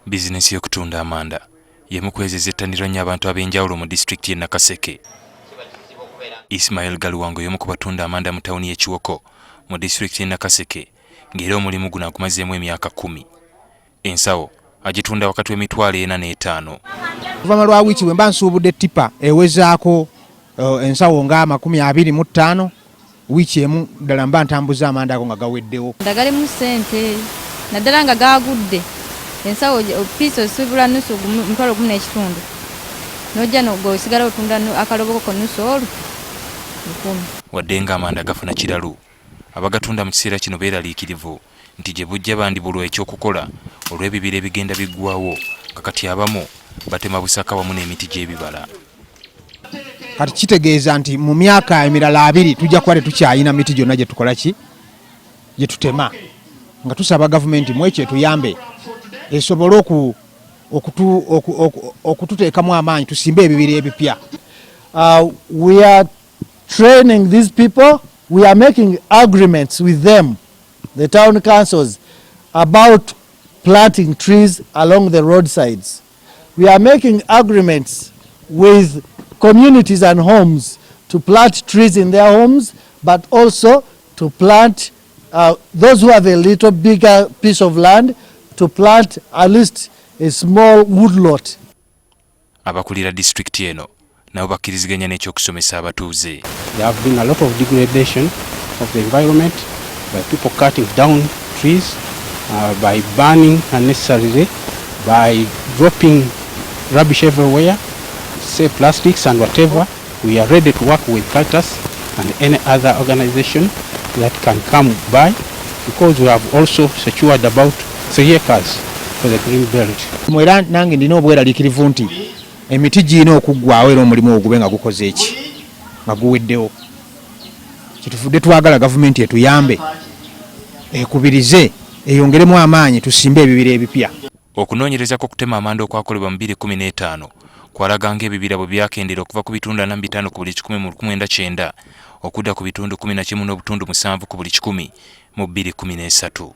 Bizinesi y'okutunda amanda y'emu ku ezizettanirwa nnyo abantu ab'enjawulo mu disitulikiti y'e Nakaseke. Ismail Galuwango y'omu ku batunda amanda mu tawuni y'e Kiwoko mu disitulikiti y'e Nakaseke ng'era omulimu guno agumazeemu emyaka 10. Ensawo agitunda wakati w'emitwalo 4 n'etaano. Oluvannyuma lwa wiiki bwe mba nsuubudde tippa ewezaako ensawo nga 25, wiiki emu ddala mba ntambuza amanda ago nga gaweddewo. Ndagalimu ssente naddala nga gaagudde. Ensawo piiso osibula nusu omutwalo 10 n'ekitundu. N'ojja n'osigala otunda akaloboko nusu olwo 10. Wadde nga amanda gafuna kiralu, abagatunda mu kiseera kino beeraliikirivu nti gye bujja bandibulwa ekyokukola olw'ebibira ebigenda biggwawo nga kati abamu batema busaka wamu n'emiti gy'ebibala. Kati kitegeeza nti mu myaka emirala 2 tujja kuba tetukyayina miti gyonna gye tukola ki gye tutema, nga tusaba gavumenti mu ekyo etuyambe esobole okututeekamu amaanyi tusimbe ebibira ebipya. We are training these people. We are making agreements with them, the town councils, about planting trees along the roadsides. We are making agreements with communities and homes to plant trees in their homes, but also to plant, those who have a little bigger piece of land, to plant at least a small woodlot. Abakulira district eno nabo bakkiriziganya n'ekyokusomesa abatuuze. There have been a lot of degradation of the environment by people cutting down trees, by burning unnecessarily, by dropping rubbish everywhere, say plastics and whatever. We are ready to work with Caritas and any other organization that can come by, because we have also secured about 3 acres for the green belt. Mwera nange ndina obweraliikirivu nti emiti giyina okuggwaawo era omulimu ogube nga gukoze eki nga guweddewo. Kitufudde twagala gavumenti etuyambe ekubirize eyongeremu amaanyi tusimbe ebibira ebipya. Okunoonyereza kw'okutema amanda okwakolebwa mu 2015 kwalaga ng'ebibira bwe byakendera okuva ku bitundu 45 ku buli 100 mu 1990 okudda ku bitundu 11.7 ku buli 100 mu 2013.